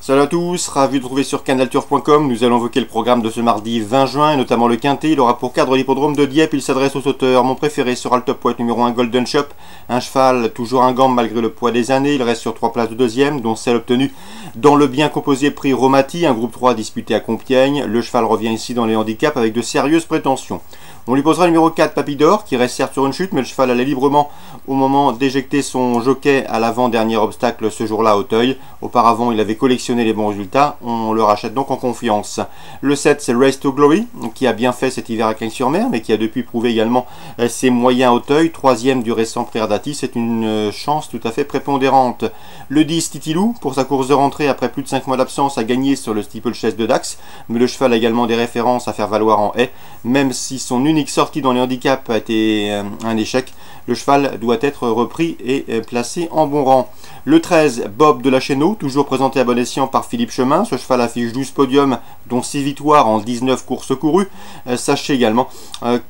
Salut à tous, ravi de vous retrouver sur canalturf.com. Nous allons évoquer le programme de ce mardi 20 juin, et notamment le quintet. Il aura pour cadre l'hippodrome de Dieppe. Il s'adresse aux sauteurs. Mon préféré sera le top poète numéro 1 Golden Shop. Un cheval toujours un gant malgré le poids des années. Il reste sur 3 places de deuxième, dont celle obtenue dans le bien composé prix Romati, un groupe 3 disputé à Compiègne. Le cheval revient ici dans les handicaps avec de sérieuses prétentions. On lui posera le numéro 4 Papidor, qui reste certes sur une chute, mais le cheval allait librement au moment d'éjecter son jockey à l'avant-dernier obstacle ce jour-là à Auteuil. Auparavant, il avait collectionné les bons résultats, on le rachète donc en confiance. Le 7, c'est Race to Glory, qui a bien fait cet hiver à Cagnes-sur-Mer, mais qui a depuis prouvé également ses moyens à Auteuil. Troisième du récent prix Ardati, c'est une chance tout à fait prépondérante. Le 10, Titilou, pour sa course de rentrée après plus de 5 mois d'absence, a gagné sur le steeplechase de Dax, mais le cheval a également des références à faire valoir en haie, même si son unique sortie dans les handicaps a été un échec. Le cheval doit être repris et placé en bon rang. Le 13, Bob de la Chéneau, toujours présenté à bon escient par Philippe Chemin. Ce cheval affiche 12 podiums, dont 6 victoires en 19 courses courues. Sachez également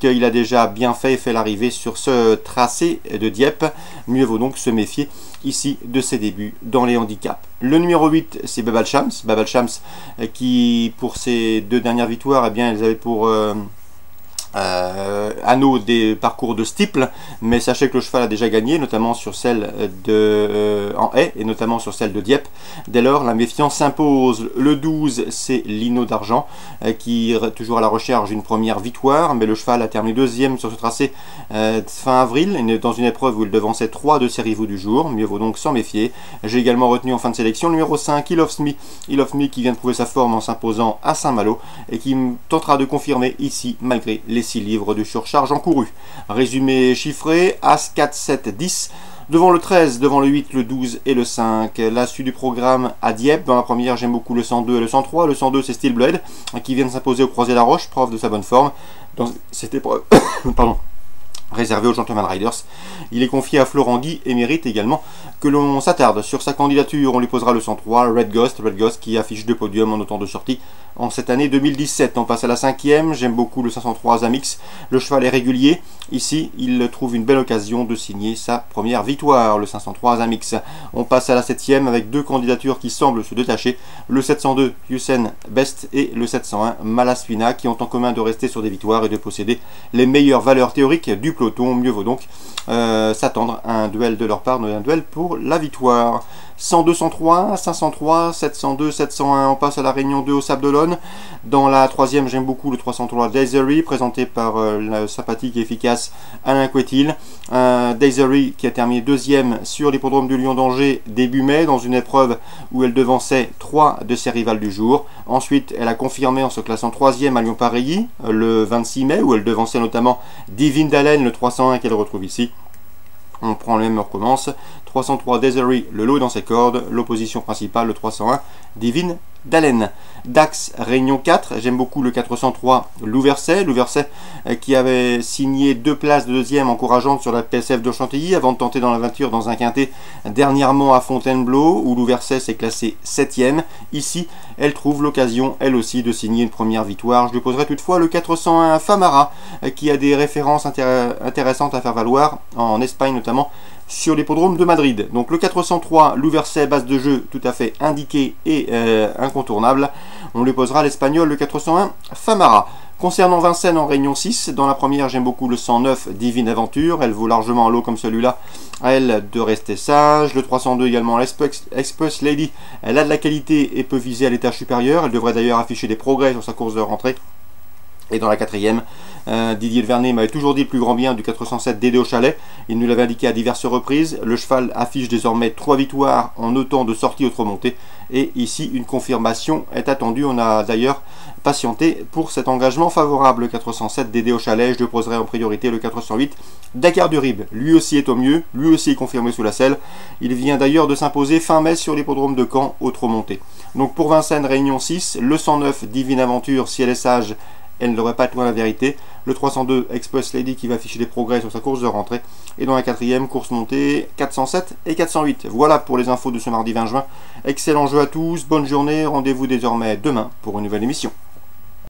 qu'il a déjà bien fait l'arrivée sur ce tracé de Dieppe. Mieux vaut donc se méfier ici de ses débuts dans les handicaps. Le numéro 8, c'est Babal Shams. Babal Shams qui, pour ses 2 dernières victoires, eh bien, elles avaient pour anneau des parcours de steeple, mais sachez que le cheval a déjà gagné, notamment sur celle en haie et notamment sur celle de Dieppe. Dès lors, la méfiance s'impose. Le 12, c'est Lino d'Argent, qui est toujours à la recherche d'une première victoire, mais le cheval a terminé deuxième sur ce tracé fin avril, dans une épreuve où il devançait 3 de ses rivaux du jour. Mieux vaut donc s'en méfier. J'ai également retenu en fin de sélection le numéro 5, Hill of Me, qui vient de prouver sa forme en s'imposant à Saint-Malo et qui tentera de confirmer ici malgré les 6 livres de surcharge encourus. Résumé chiffré, As, 4, 7, 10. Devant le 13, devant le 8, le 12 et le 5. La suite du programme à Dieppe. Dans la première, j'aime beaucoup le 102 et le 103. Le 102, c'est Steel Blade, qui vient de s'imposer au Croisé la Roche, preuve de sa bonne forme. Dans cette épreuve, pardon, réservé aux Gentleman Riders. Il est confié à Florent Guy et mérite également que l'on s'attarde sur sa candidature. On lui posera le 103, Red Ghost qui affiche 2 podiums en autant de sorties en cette année 2017. On passe à la 5e, j'aime beaucoup le 503 Zamix. Le cheval est régulier. Ici, il trouve une belle occasion de signer sa première victoire, le 503 Zamix. On passe à la 7e avec 2 candidatures qui semblent se détacher. Le 702 Hussein Best et le 701 Malaspina, qui ont en commun de rester sur des victoires et de posséder les meilleures valeurs théoriques du peloton. Mieux vaut donc s'attendre à un duel de leur part, un duel pour la victoire. 102, 103, 503, 702, 701. On passe à la Réunion 2 au Sable d'Olonne. Dans la 3e, j'aime beaucoup le 303 Daisery, présenté par le sympathique et efficace Alain Couetil. Daisery qui a terminé 2e sur l'hippodrome du Lion d'Angers début mai, dans une épreuve où elle devançait 3 de ses rivales du jour. Ensuite, elle a confirmé en se classant 3e à Lyon-Pareilly le 26 mai, où elle devançait notamment Divine Dalen, le 301 qu'elle retrouve ici. On prend le même, on recommence. 303 Daisery, le lot est dans ses cordes. L'opposition principale, le 301 Divine Dalen. Dax, Réunion 4. J'aime beaucoup le 403 Louverset. Louverset qui avait signé 2 places de deuxième encourageantes sur la PSF de Chantilly avant de tenter dans l'aventure dans un quintet dernièrement à Fontainebleau où Louverset s'est classé 7e. Ici, elle trouve l'occasion, elle aussi, de signer une première victoire. Je lui poserai toutefois le 401 Famara qui a des références intéressantes à faire valoir en Espagne notamment sur l'hippodrome de Madrid. Donc le 403, Louverset, base de jeu tout à fait indiqué et incontournable. On lui posera l'espagnol, le 401 Famara. Concernant Vincennes en Réunion 6, dans la première j'aime beaucoup le 109 Divine Aventure, elle vaut largement un lot comme celui-là, à elle de rester sage. Le 302 également Express Lady, elle a de la qualité et peut viser à l'étage supérieur, elle devrait d'ailleurs afficher des progrès sur sa course de rentrée. Et dans la 4e, Didier de Vernet m'avait toujours dit le plus grand bien du 407 Dédé au Chalet. Il nous l'avait indiqué à diverses reprises. Le cheval affiche désormais 3 victoires en autant de sorties autre-montées. Et ici, une confirmation est attendue. On a d'ailleurs patienté pour cet engagement favorable. Le 407 Dédé au Chalet, je poserai en priorité le 408 Dakar du Rib. Lui aussi est au mieux, lui aussi est confirmé sous la selle. Il vient d'ailleurs de s'imposer fin mai sur l'hippodrome de Caen, autre-montée. Donc pour Vincennes, Réunion 6, le 109 Divine Aventure, si elle est sage, elle ne devrait pas être loin de la vérité. Le 302 Express Lady qui va afficher des progrès sur sa course de rentrée. Et dans la 4e, course montée, 407 et 408. Voilà pour les infos de ce mardi 20 juin. Excellent jeu à tous, bonne journée. Rendez-vous désormais demain pour une nouvelle émission.